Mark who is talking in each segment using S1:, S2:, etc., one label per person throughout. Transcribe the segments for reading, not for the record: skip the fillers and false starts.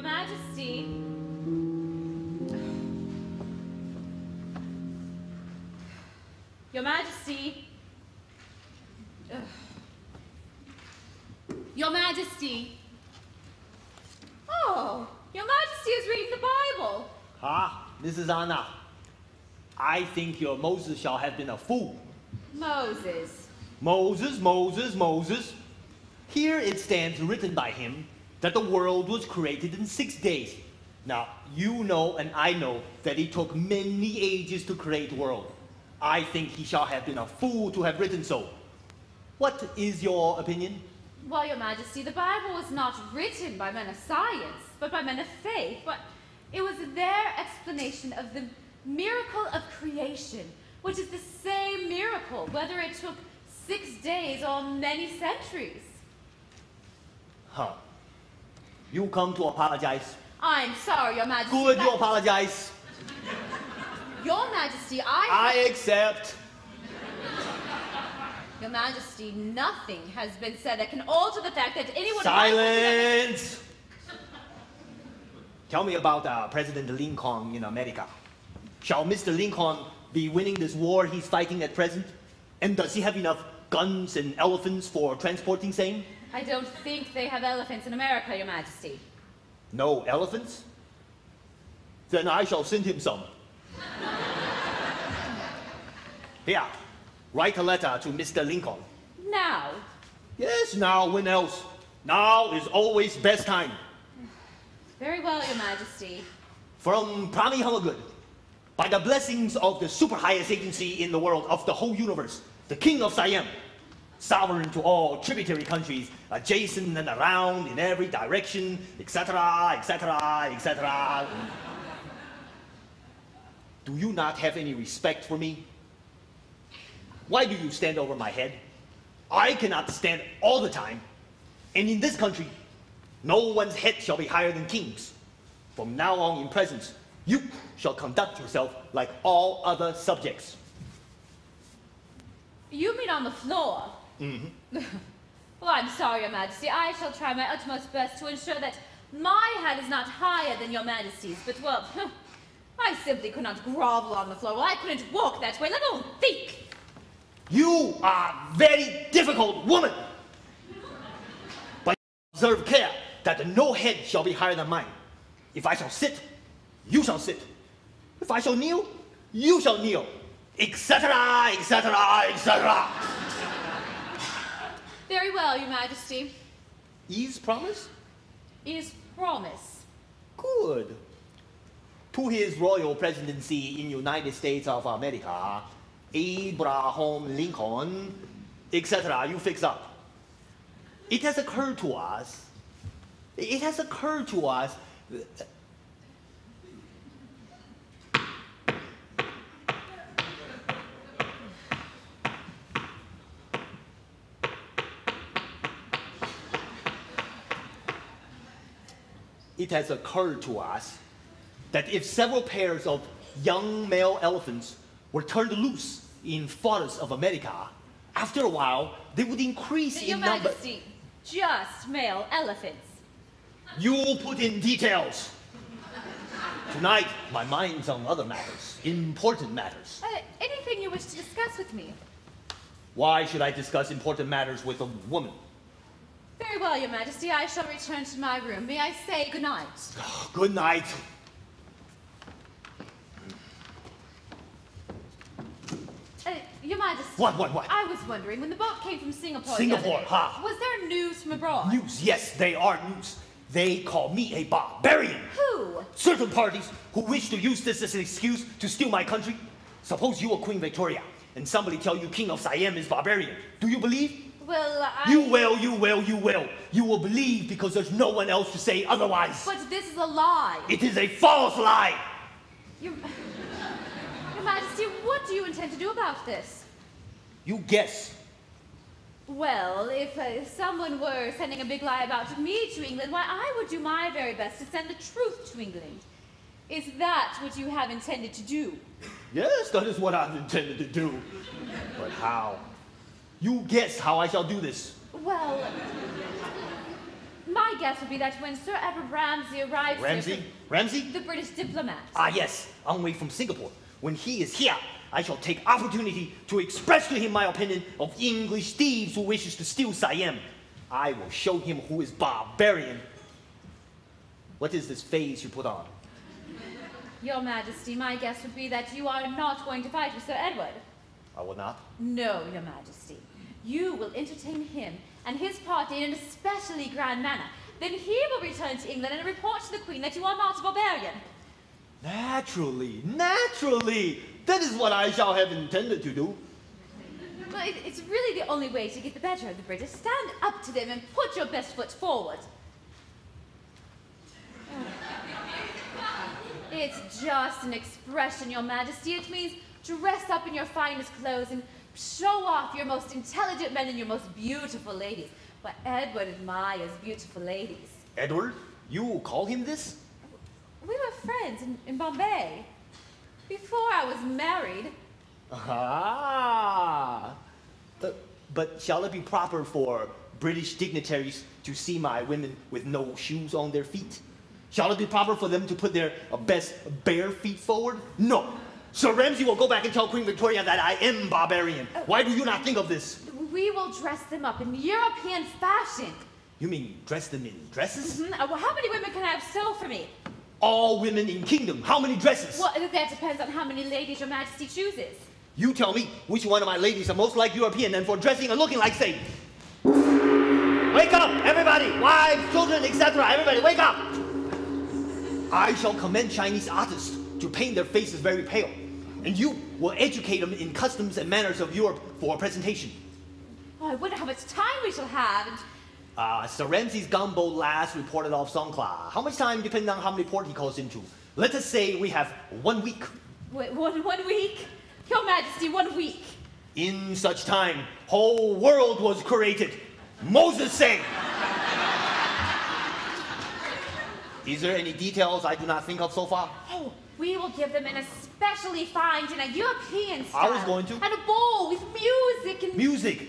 S1: Your Majesty. Your Majesty. Your Majesty. Oh, Your Majesty is reading the Bible.
S2: Ah, Mrs. Anna, I think your Moses shall have been a fool.
S1: Moses.
S2: Moses. Here it stands written by him that the world was created in 6 days. Now, you know and I know that it took many ages to create the world. I think he shall have been a fool to have written so. What is your opinion?
S1: Well, Your Majesty, the Bible was not written by men of science, but by men of faith. But it was their explanation of the miracle of creation, which is the same miracle, whether it took 6 days or many centuries.
S2: Huh. You come to apologize.
S1: I'm sorry, Your Majesty.
S2: Good, you apologize.
S1: Your Majesty,
S2: I accept.
S1: Your Majesty, nothing has been said that can alter the fact that anyone...
S2: Silence! Tell me about President Lincoln in America. Shall Mr. Lincoln be winning this war he's fighting at present? And does he have enough guns and elephants for transporting same?
S1: I don't think they have elephants in America, Your Majesty.
S2: No elephants? Then I shall send him some. Here, write a letter to Mr. Lincoln.
S1: Now?
S2: Yes, now, when else? Now is always best time.
S1: Very well, Your Majesty.
S2: From Prami Hummergood, by the blessings of the super highest agency in the world of the whole universe, the King of Siam, sovereign to all tributary countries, adjacent and around in every direction, etc., etc., etc. Do you not have any respect for me? Why do you stand over my head? I cannot stand all the time. And in this country, no one's head shall be higher than king's. From now on in presence, you shall conduct yourself like all other subjects.
S1: You mean on the floor?
S2: Mm-hmm.
S1: Well, I'm sorry, Your Majesty. I shall try my utmost best to ensure that my head is not higher than Your Majesty's. But, well, I simply could not grovel on the floor. Well, I couldn't walk that way, let alone think.
S2: You are a very difficult woman. But observe care that no head shall be higher than mine. If I shall sit, you shall sit. If I shall kneel, you shall kneel. Etc., etc., etc.
S1: Very well, Your Majesty.
S2: Is promise?
S1: Is promise.
S2: Good. To his royal presidency in United States of America, Abraham Lincoln, etc. You fix up. It has occurred to us. It has occurred to us that if several pairs of young male elephants were turned loose in forests of America, after a while, they would increase
S1: Your
S2: in number.
S1: Majesty, just male elephants.
S2: You put in details. Tonight, my mind's on other matters, important matters.
S1: Anything you wish to discuss with me?
S2: Why should I discuss important matters with a woman?
S1: Very well, Your Majesty. I shall return to my room. May I say good night?
S2: Good night.
S1: Your Majesty.
S2: What?
S1: I was wondering, when the boat came from Singapore
S2: Singapore,
S1: the other day,
S2: huh?
S1: was there news from abroad?
S2: News, yes, they are news. They call me a barbarian.
S1: Who?
S2: Certain parties who wish to use this as an excuse to steal my country. Suppose you are Queen Victoria, and somebody tell you King of Siam is barbarian. Do you believe?
S1: Well,
S2: You will. You will believe because there's no one else to say otherwise.
S1: But this is a lie.
S2: It is a false lie.
S1: Your Majesty, what do you intend to do about this?
S2: You guess.
S1: Well, if someone were sending a big lie about me to England, why, I would do my very best to send the truth to England. Is that what you have intended to do?
S2: Yes, that is what I've intended to do. But how? You guess how I shall do this.
S1: Well, my guess would be that when Sir Edward Ramsay arrives
S2: Ramsay? Ramsay?
S1: the British diplomat.
S2: Ah, yes, on the way from Singapore. When he is here, I shall take opportunity to express to him my opinion of English thieves who wishes to steal Siam. I will show him who is barbarian. What is this face you put on?
S1: Your Majesty, my guess would be that you are not going to fight with Sir Edward.
S2: I will not.
S1: No, Your Majesty. You will entertain him and his party in an especially grand manner. Then he will return to England and report to the Queen that you are not a barbarian.
S2: Naturally, naturally. That is what I shall have intended to do.
S1: Well, it's really the only way to get the better of the British. Stand up to them and put your best foot forward. It's just an expression, Your Majesty. It means dress up in your finest clothes and show off your most intelligent men and your most beautiful ladies. But Edward admires beautiful ladies.
S2: Edward? You call him this?
S1: We were friends in Bombay. Before I was married.
S2: Ah. But shall it be proper for British dignitaries to see my women with no shoes on their feet? Shall it be proper for them to put their best bare feet forward? No. Sir Ramsay will go back and tell Queen Victoria that I am barbarian. Why do you not think of this?
S1: We will dress them up in European fashion.
S2: You mean dress them in dresses?
S1: Mm-hmm. Well, how many women can I have sew for me?
S2: All women in kingdom. How many dresses?
S1: Well, that depends on how many ladies Your Majesty chooses.
S2: You tell me which one of my ladies are most like European and for dressing and looking like Satan. Wake up, everybody! Wives, children, etc. Everybody, wake up! I shall commend Chinese artists to paint their faces very pale, and you will educate them in customs and manners of Europe for a presentation.
S1: Oh, I wonder how much time we shall have.
S2: Sir Ramsay's gunboat last reported off Songkla. How much time, depending on how many port he calls into? Let us say we have 1 week.
S1: Wait, one week? Your Majesty, 1 week.
S2: In such time, whole world was created. Moses sang. Is there any details I do not think of so far?
S1: Oh, we will give them an especially fine dinner, European style.
S2: I was going to.
S1: And a ball with music and...
S2: Music.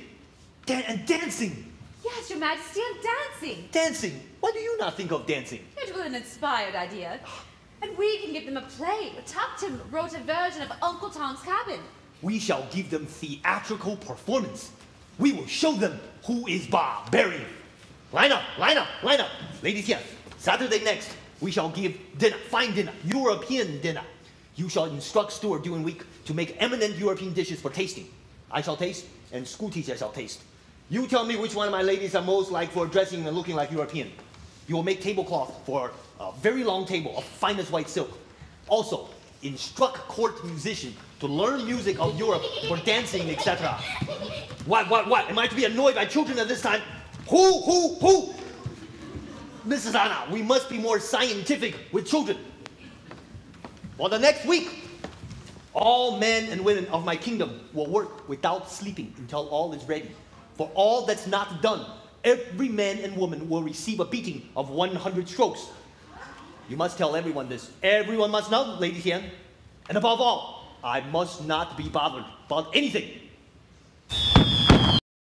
S2: And dancing.
S1: Yes, Your Majesty, and dancing.
S2: Dancing? Why do you not think of dancing?
S1: It was an inspired idea. And we can give them a play. Tuptim wrote a version of Uncle Tom's Cabin.
S2: We shall give them theatrical performance. We will show them who is barbarian. Line up, line up, line up. Ladies here, Saturday next, we shall give dinner, fine dinner, European dinner. You shall instruct steward during week to make eminent European dishes for tasting. I shall taste, and school teacher shall taste. You tell me which one of my ladies are most like for dressing and looking like European. You will make tablecloth for a very long table of finest white silk. Also, instruct court musicians to learn music of Europe for dancing, etc. What? Am I to be annoyed by children at this time? Who? Mrs. Anna, we must be more scientific with children. For the next week, all men and women of my kingdom will work without sleeping until all is ready. For all that's not done, every man and woman will receive a beating of 100 strokes. You must tell everyone this. Everyone must know, Lady Tian. And above all, I must not be bothered about anything